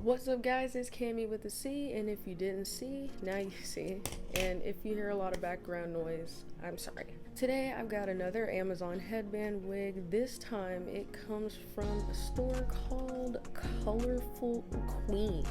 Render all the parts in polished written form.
What's up guys, it's Cammy with a C, and if you didn't see, now you see. And if you hear a lot of background noise, I'm sorry. Today I've got another Amazon headband wig. This time it comes from a store called Colorfulqueen.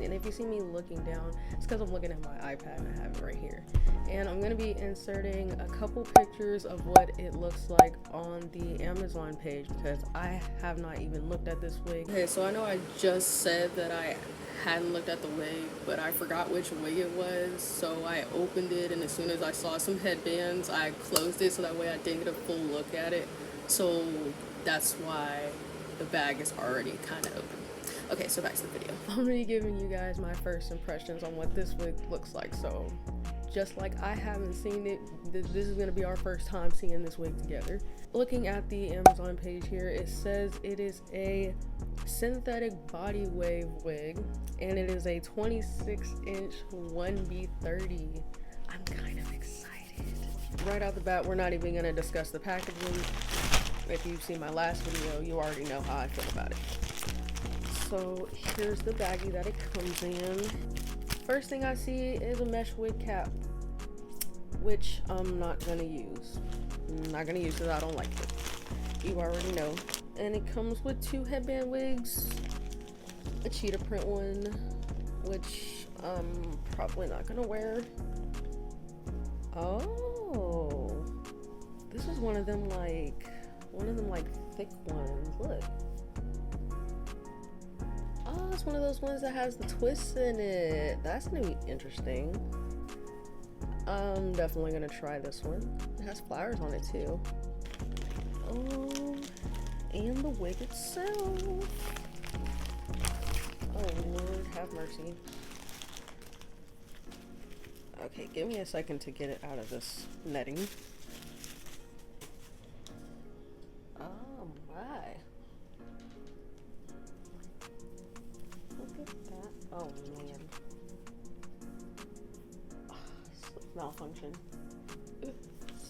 And if you see me looking down, it's because I'm looking at my iPad and I have it right here. And I'm going to be inserting a couple pictures of what it looks like on the Amazon page because I have not even looked at this wig. Okay, so I know I just said that I hadn't looked at the wig, but I forgot which wig it was, so I opened it, and as soon as I saw some headbands, I closed it so that way I didn't get a full look at it. So that's why the bag is already kind of open. Okay, so back to the video. I'm gonna be giving you guys my first impressions on what this wig looks like. So just like I haven't seen it, this is gonna be our first time seeing this wig together. Looking at the Amazon page here, it says it is a synthetic body wave wig, and it is a 26-inch 1B30. I'm kind of excited. Right out the bat, we're not even gonna discuss the packaging. If you've seen my last video, you already know how I feel about it. So here's the baggie that it comes in. First thing I see is a mesh wig cap, which I'm not gonna use. I'm not gonna use because I don't like it. You already know. And it comes with two headband wigs, a cheetah print one, which I'm probably not gonna wear. Oh, this is one of them like thick ones. Look. Oh, it's one of those ones that has the twists in it. That's gonna be interesting. I'm definitely gonna try this one. It has flowers on it too. Oh, and the wig itself. Oh Lord, have mercy. Okay, give me a second to get it out of this netting. Oh my. Look at that. Oh man. Sleeve malfunction.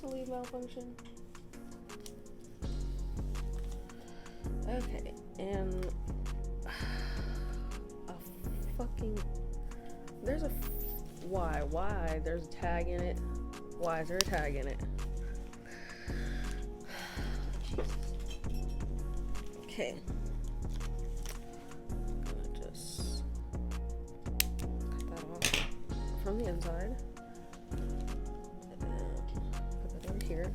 Sleeve malfunction. Okay, and a fucking, there's a, why there's a tag in it? Why is there a tag in it? Jesus. Okay. From the inside, and put that over here.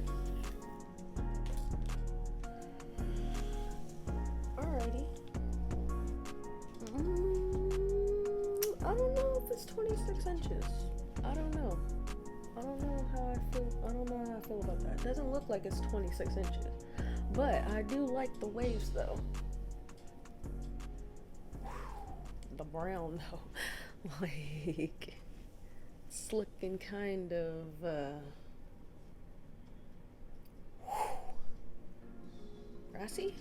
Alrighty. I don't know if it's 26 inches. I don't know how I feel. I don't know how I feel about that. It doesn't look like it's 26 inches, but I do like the waves though. The brown though, like. It's looking kind of grassy?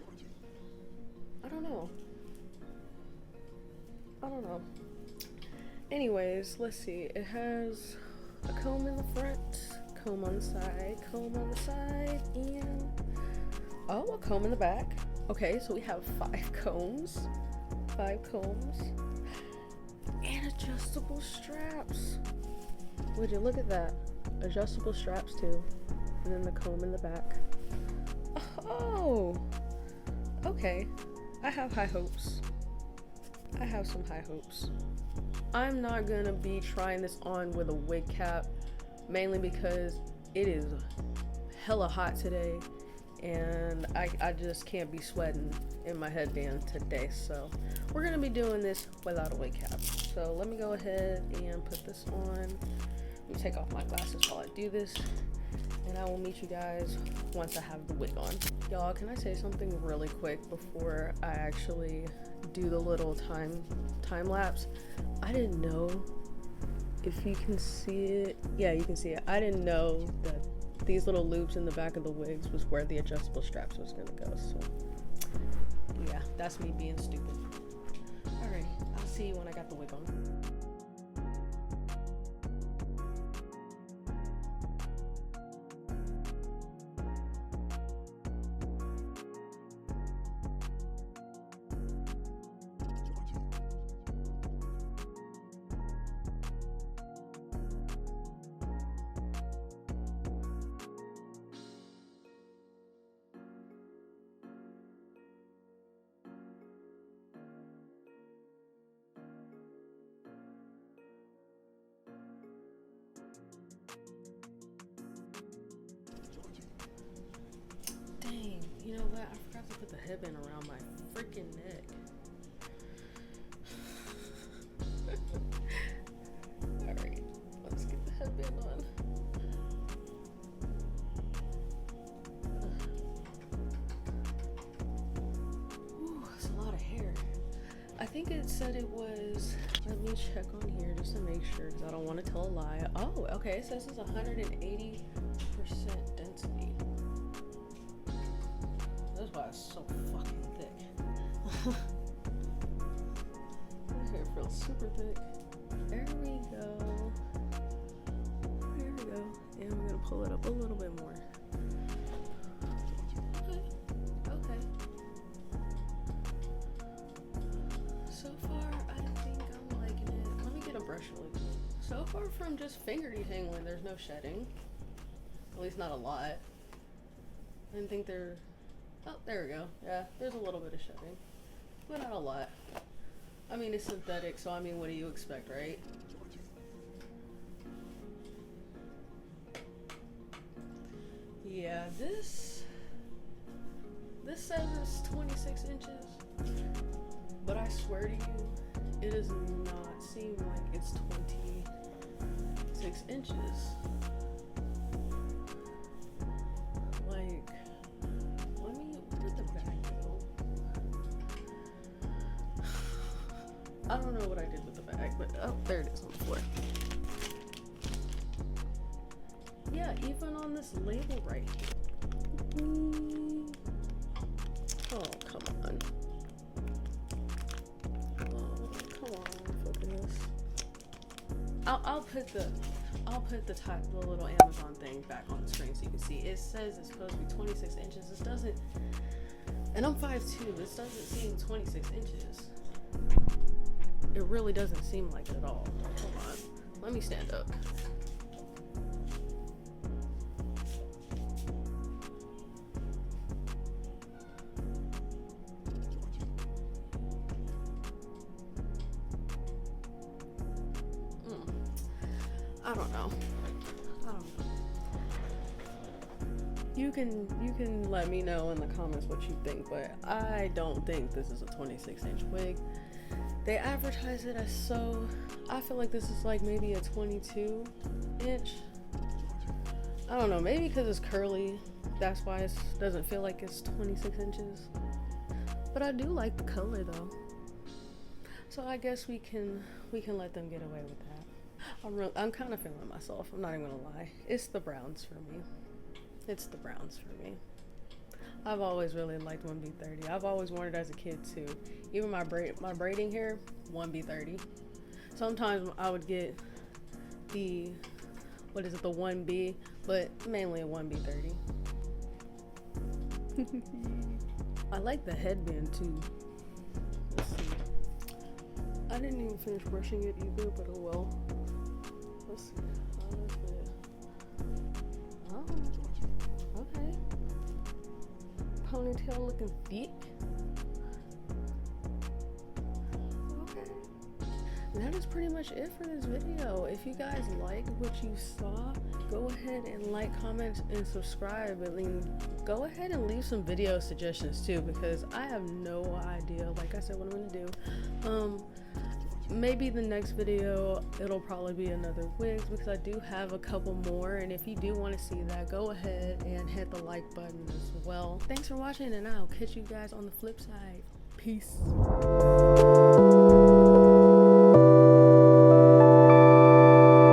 I don't know. Anyways, let's see. It has a comb in the front, comb on the side, comb on the side, and a comb in the back. Okay, so we have 5 combs. 5 combs. And adjustable straps. Would you look at that? Adjustable straps too. And then the comb in the back. Oh! Okay. I have high hopes. I have some high hopes. I'm not gonna be trying this on with a wig cap, mainly because it is hella hot today and I just can't be sweating in my headband today, so we're gonna be doing this without a wig cap. So let me go ahead and put this on. Let me take off my glasses while I do this, and I will meet you guys once I have the wig on. Y'all, can I say something really quick before I actually do the little time lapse? I didn't know if you can see it. Yeah, you can see it. I didn't know that these little loops in the back of the wigs was where the adjustable straps was gonna go. So yeah, that's me being stupid. Alrighty, I'll see you when I got the wig on. You know what? I forgot to put the headband around my freaking neck. Alright, let's get the headband on. Ooh, that's a lot of hair. I think it said it was, let me check on here just to make sure because I don't want to tell a lie. Oh, okay, it says it's 180% density. That's why it's so fucking thick. My hair feels super thick. There we go. There we go. And I'm gonna pull it up a little bit more. Okay. Okay. So far, I think I'm liking it. Let me get a brush really quick. So far from just finger detangling, there's no shedding. At least not a lot. I didn't think there. Oh, there we go. Yeah, there's a little bit of shedding, but not a lot. I mean, it's synthetic, so I mean, what do you expect, right? Yeah, this says it's 26 inches, but I swear to you, it does not seem like it's 26 inches. Like, where'd the back go? I don't know what I did with the bag, but oh, there it is on the floor. Yeah, even on this label right here. Oh, come on. Oh, come on, focus. I'll put the little Amazon thing back on the screen so you can see. It says it's supposed to be 26 inches. This doesn't, and I'm 5'2". This doesn't seem 26 inches. It really doesn't seem like it at all. Hold on. Let me stand up. I don't know. You can let me know in the comments what you think, but I don't think this is a 26-inch wig. They advertise it as so. I feel like this is like maybe a 22-inch. I don't know, maybe because it's curly, that's why it doesn't feel like it's 26 inches. But I do like the color though, so I guess we can let them get away with that. I'm kind of feeling myself. I'm not even gonna lie. It's the browns for me. It's the browns for me. I've always really liked 1B30. I've always worn it as a kid too. Even my braiding hair, 1B30. Sometimes I would get the, what is it, the 1B, but mainly a 1B30. I like the headband too. Let's see. I didn't even finish brushing it either, but oh well. Let's see. How is it? Oh, okay. Ponytail looking thick. Okay. That is pretty much it for this video. If you guys liked what you saw, go ahead and like, comment, and subscribe. I mean, go ahead and leave some video suggestions too, because I have no idea, like I said, what I'm gonna do. Maybe the next video it'll probably be another wigs, because I do have a couple more, and if you do want to see that, go ahead and hit the like button as well. Thanks for watching, and I'll catch you guys on the flip side. Peace.